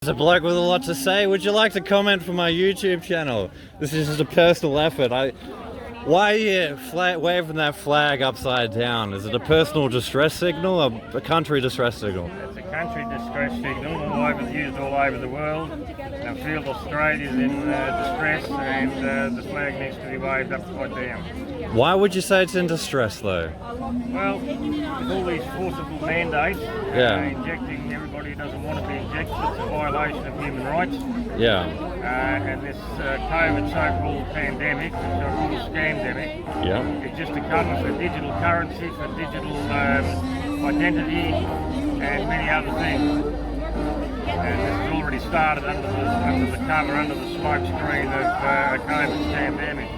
There's a bloke with a lot to say. Would you like to comment for my YouTube channel? This is just a personal effort. Why are you waving that flag upside down? Is it a personal distress signal or a country distress signal? It's a country distress signal, used all over the world. I feel Australia's in distress and the flag needs to be waved upside down. Why would you say it's in distress though? Well, with all these forcible mandates, injecting everybody who doesn't want to be injected, it's a violation of human rights. Yeah. And this COVID so-called pandemic, so-called scamdemic, it's just a cover for digital currency, for digital identity, and many other things. And this has already started under the cover, under the smoke screen of COVID scamdemic.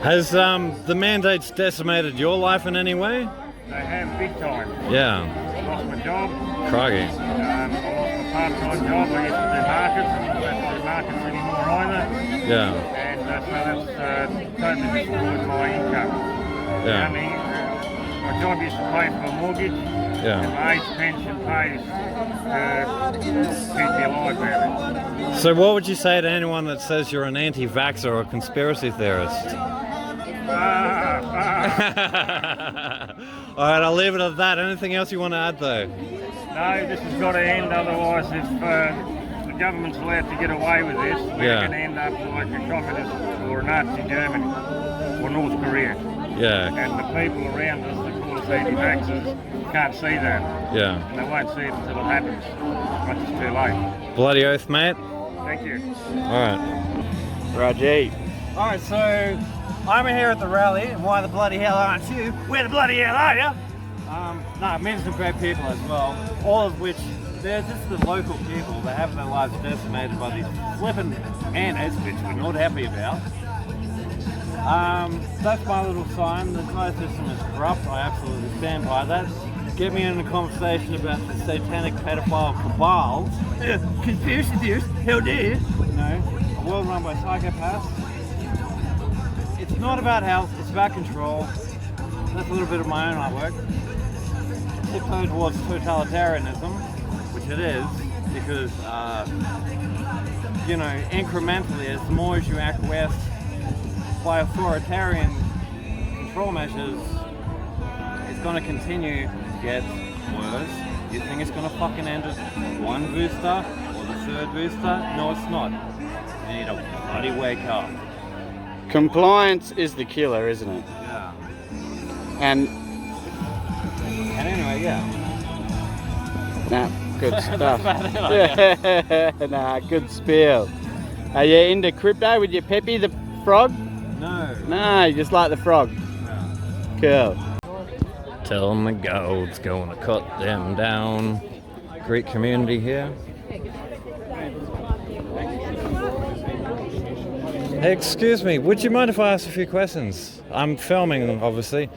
Has the mandates decimated your life in any way? They have big time. Yeah. I lost my job. Crikey. I lost my part-time job. I used to do markets. I don't have to do markets anymore either. Yeah. And so that's totally destroyed my income. Yeah. My job used to pay for my mortgage. Yeah. And my age pension pays to keep me alive, really. So what would you say to anyone that says you're an anti-vaxxer or a conspiracy theorist? Alright, I'll leave it at that. Anything else you want to add though? No, this has got to end, otherwise if the government's allowed to get away with this, we're going to end up like a communist or a Nazi Germany or North Korea. Yeah. And the people around us that call us anti-vaxxers can't see that. Yeah. And they won't see it until it happens, once it's too late. Bloody oath, mate. Thank you. Alright. Raji. Alright, so I'm here at the rally, and why the bloody hell aren't you? Where the bloody hell are you? No, I met some great people as well, all of which, they're just the local people that have their lives decimated by these flippin' antis, which we're not happy about. That's my little sign. The entire system is corrupt. I absolutely stand by that. Get me in a conversation about the satanic pedophile cabals. Conspiracy theorists, how dare you? No, a world run by psychopaths. It's not about health, it's about control. That's a little bit of my own artwork. Tiptoe towards totalitarianism, which it is, because, incrementally, as more as you acquiesce by authoritarian control measures, it's going to continue to get worse. You think it's going to fucking end at one booster or the third booster? No, it's not. You need to bloody wake up. Compliance is the killer, isn't it? Yeah. And anyway, yeah. Nah, good stuff. That's about it, Nah, good spiel. Are you into crypto with your Peppy the frog? No. No, you just like the frog. No. Cool. Tell them the gold's going to cut them down. Great community here. Hey, excuse me, would you mind if I ask a few questions? I'm filming, obviously.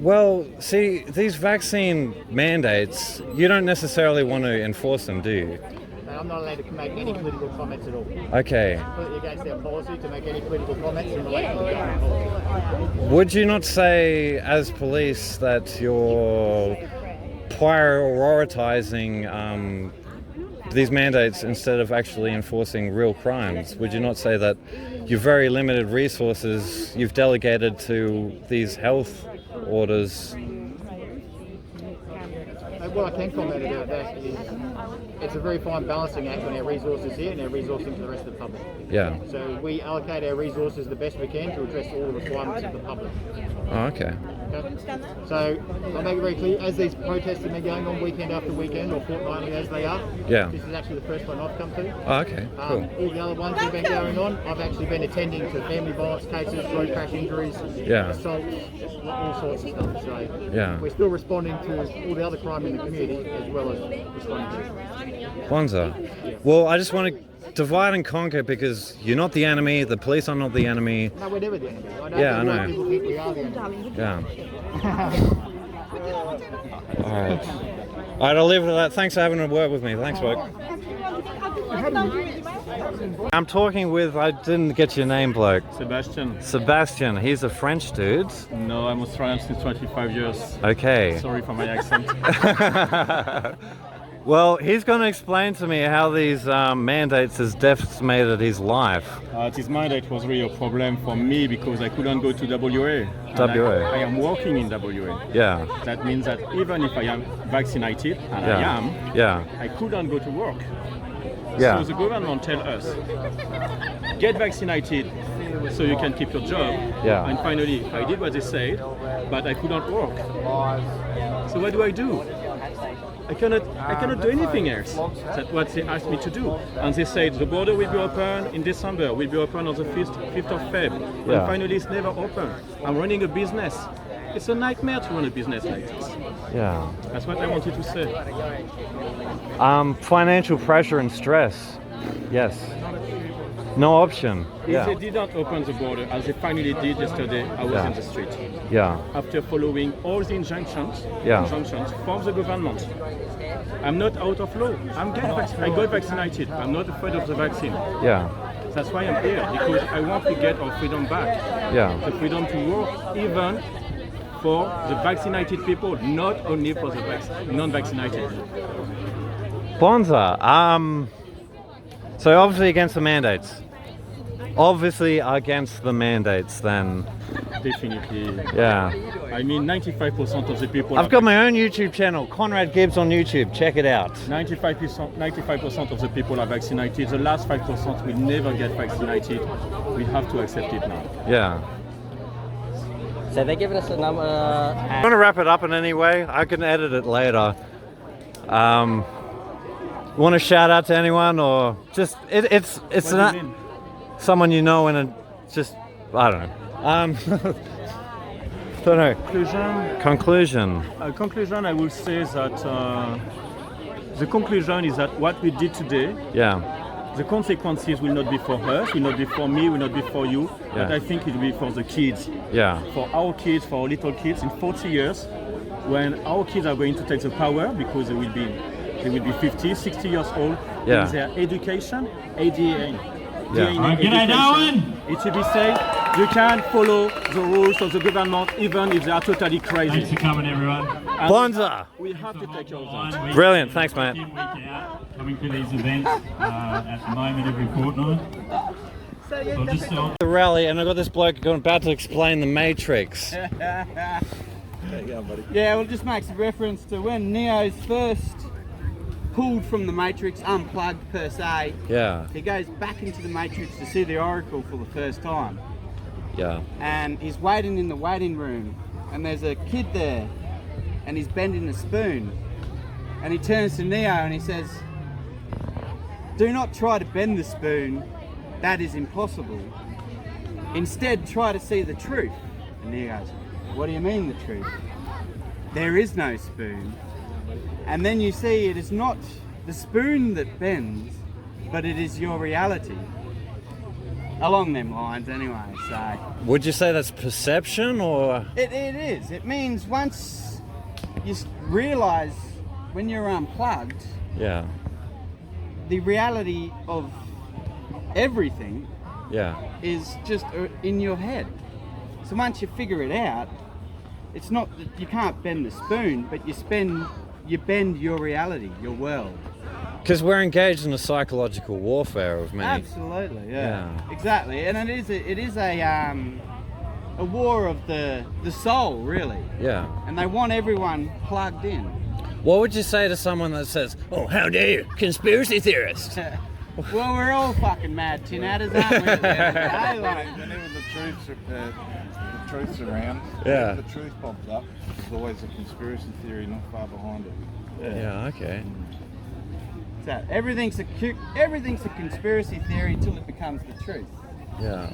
Well, see, these vaccine mandates, you don't necessarily want to enforce them, do you? I'm not allowed to make any political comments at all. Okay. It's completely against our policy to make any political comments in relation to the government policy. Would you not say, as police, that you're prioritizing these mandates instead of actually enforcing real crimes? Would you not say that your very limited resources you've delegated to these health orders? What I can comment about that is it's a very fine balancing act on our resources here and our resourcing to the rest of the public. Yeah. So we allocate our resources the best we can to address all the requirements of the public. Oh, okay. So I'll make it very clear, as these protests have been going on weekend after weekend or fortnightly as they are, this is actually the first one I've come to. Oh, okay, cool. All the other ones that have been going on, I've actually been attending to family violence cases, road crash injuries, assaults, all sorts of stuff. So we're still responding to all the other crime in the community as well as responding to Bonza. Well, I just want to divide and conquer because you're not the enemy, the police are not the enemy. No, we're never the enemy. I know. People think we are the enemy. Yeah. Alright. Alright, I'll leave it at that. Thanks for having a word with me. Thanks, bloke. I'm talking with, I didn't get your name, bloke. Sebastian. Sebastian, he's a French dude. No, I'm Australian since 25 years. Okay. Sorry for my accent. Well, he's going to explain to me how these mandates has decimated his life. This mandate was really a problem for me because I couldn't go to WA. WA. I am working in WA. Yeah. That means that even if I am vaccinated, and I am, I couldn't go to work. Yeah. So the government tell us, get vaccinated so you can keep your job. Yeah. And finally, I did what they said, but I couldn't work. So what do I do? I cannot do anything else. That's what they asked me to do. And they said the border will be open in December, will be open on the 5th of Feb. Yeah. And finally it's never open. I'm running a business. It's a nightmare to run a business like this. Yeah. That's what I wanted to say. Financial pressure and stress. Yes. No option. If they didn't open the border, as they finally did yesterday, I was in the street. Yeah. After following all the injunctions from the government. I'm not out of law. I got vaccinated. I'm not afraid of the vaccine. Yeah. That's why I'm here, because I want to get our freedom back. Yeah. The freedom to work, even for the vaccinated people, not only for the non-vaccinated. Bonza, so obviously against the mandates. Obviously against the mandates then. Definitely. Yeah. I mean, 95% of the people... I've got my own YouTube channel, Conrad Gibbs on YouTube. Check it out. 95% of the people are vaccinated. The last 5% will never get vaccinated. We have to accept it now. Yeah. So they're giving us a number. I'm going to wrap it up in any way. I can edit it later. Want to shout out to anyone, or just it's not someone you know, and just I don't know. Don't know. Conclusion. Conclusion. I will say that the conclusion is that what we did today. Yeah. The consequences will not be for us, will not be for me, will not be for you, but I think it will be for the kids. Yeah. For our kids, for our little kids in 40 years, when our kids are going to take the power, because they will be 50, 60 years old, in their education, ADA. G'day, Darwin! It should be said, you can follow the rules of the government even if they are totally crazy. Thanks for coming, everyone. Bonza! We have to take care of that. Brilliant, thanks, mate. Week in, week out, coming to these events at the moment every fortnight. The rally, and I've got this bloke about to explain the Matrix. Yeah, well, it just makes a reference to when Neo's first pulled from the Matrix, unplugged per se. Yeah. He goes back into the Matrix to see the Oracle for the first time. Yeah. And he's waiting in the waiting room, and there's a kid there, and he's bending a spoon. And he turns to Neo and he says, "Do not try to bend the spoon, that is impossible. Instead, try to see the truth." And Neo goes, "What do you mean the truth?" "There is no spoon." And then you see it is not the spoon that bends, but it is your reality. Along them lines anyway, so. Would you say that's perception, or? It is. It means once you realise when you're unplugged, Yeah. the reality of everything is just in your head. So once you figure it out, it's not that you can't bend the spoon, but you bend your reality, your world. Because we're engaged in a psychological warfare of many. Absolutely, yeah. Exactly, and it is a war of the soul, really. Yeah. And they want everyone plugged in. What would you say to someone that says, "Oh, how dare you, conspiracy theorist"? Well, we're all fucking mad tin adders, aren't we? Hey, like, whenever the truth's around, Yeah. the truth pops up, there's always a conspiracy theory not far behind it. Yeah, okay. So everything's a conspiracy theory till it becomes the truth. Yeah.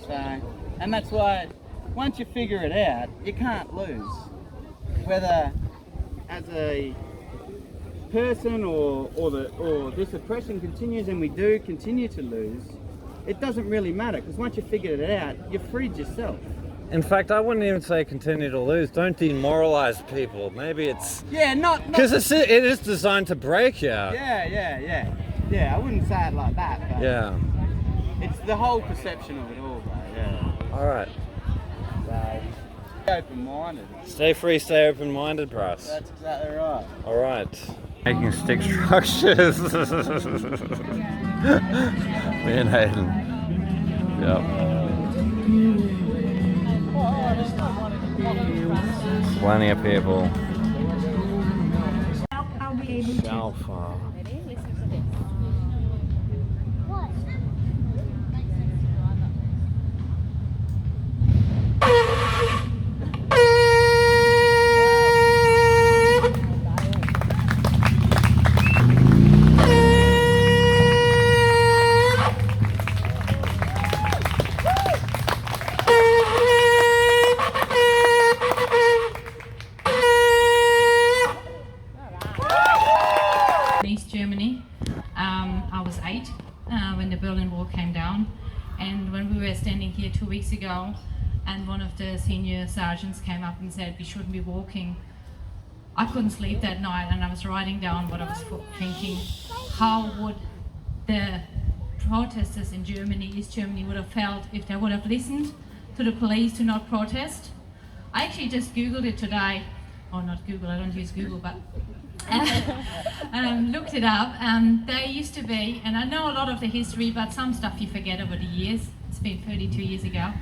So, and that's why once you figure it out, you can't lose. Whether as a person or this oppression continues, and we do continue to lose, it doesn't really matter, because once you figured it out, you've freed yourself. In fact, I wouldn't even say continue to lose. Don't demoralize people. Maybe it's... Yeah, not... Because it is designed to break you. Yeah, I wouldn't say it like that, but Yeah. it's the whole perception of it all, though, yeah. All right. So, be open-minded. Stay free, stay open-minded, Bryce. That's exactly right. All right. Making stick structures. Me and Hayden. Yep. Plenty of people. Alpha. East Germany. I was 8 when the Berlin Wall came down, and when we were standing here 2 weeks ago and one of the senior sergeants came up and said we shouldn't be walking, I couldn't sleep that night, and I was writing down what I was thinking. How would the protesters in Germany, East Germany, would have felt if they would have listened to the police to not protest? I actually just Googled it today, or not Google, I don't use Google, but looked it up. There used to be, and I know a lot of the history, but some stuff you forget over the years. It's been 32 years ago.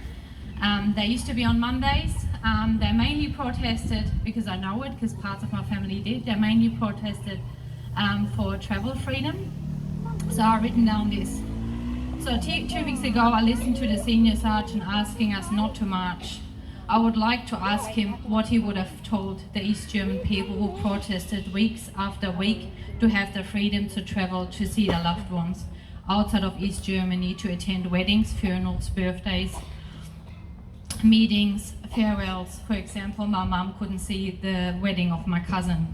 They used to be on Mondays. They mainly protested, because I know it, because parts of my family did, they mainly protested for travel freedom. So I've written down this. So 2 weeks ago I listened to the senior sergeant asking us not to march. I would like to ask him what he would have told the East German people who protested weeks after week to have the freedom to travel to see their loved ones outside of East Germany, to attend weddings, funerals, birthdays, meetings, farewells. For example, my mum couldn't see the wedding of my cousin.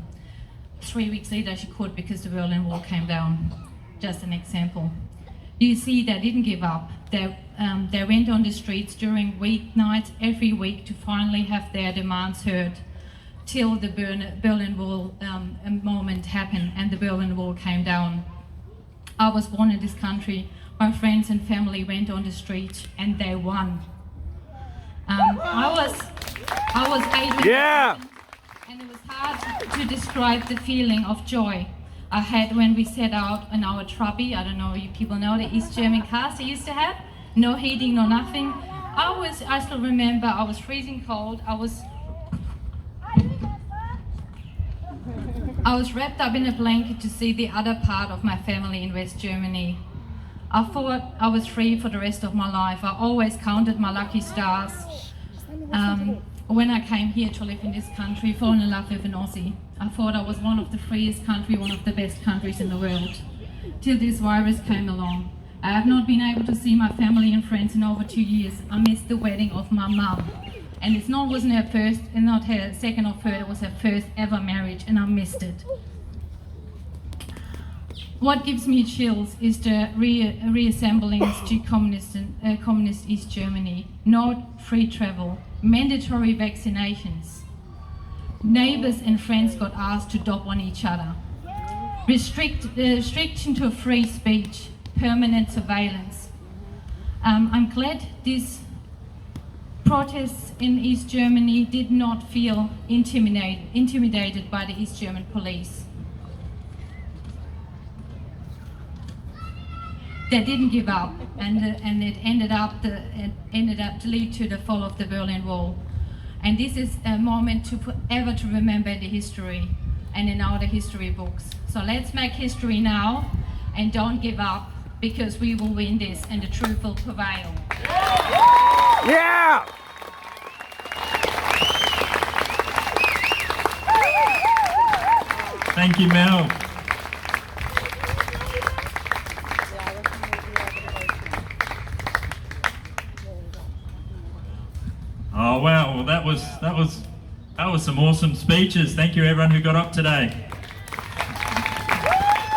3 weeks later she could, because the Berlin Wall came down. Just an example. You see, they didn't give up. They went on the streets during weeknights every week to finally have their demands heard, till the Berlin Wall moment happened and the Berlin Wall came down. I was born in this country. My friends and family went on the street and they won. I was 8 years old, and it was hard to describe the feeling of joy I had when we set out in our Trabi. I don't know if you people know the East German cars they used to have. No heating, no nothing. I still remember I was freezing cold. I was wrapped up in a blanket to see the other part of my family in West Germany. I thought I was free for the rest of my life. I always counted my lucky stars. When I came here to live in this country, fall in love with an Aussie. I thought I was one of the freest countries, one of the best countries in the world, till this virus came along. I have not been able to see my family and friends in over 2 years. I missed the wedding of my mum. And it wasn't her first, and not her second or third, it was her first ever marriage, and I missed it. What gives me chills is the reassembling to communist East Germany. No free travel, mandatory vaccinations. Neighbors and friends got asked to dob on each other. Restriction to free speech, permanent surveillance. I'm glad these protests in East Germany did not feel intimidated by the East German police. They didn't give up, and it ended up to lead to the fall of the Berlin Wall. And this is a moment to ever to remember in the history and in all the history books. So let's make history now and don't give up, because we will win this and the truth will prevail. Yeah! Thank you, Mel. Oh wow, well that was some awesome speeches. Thank you everyone who got up today.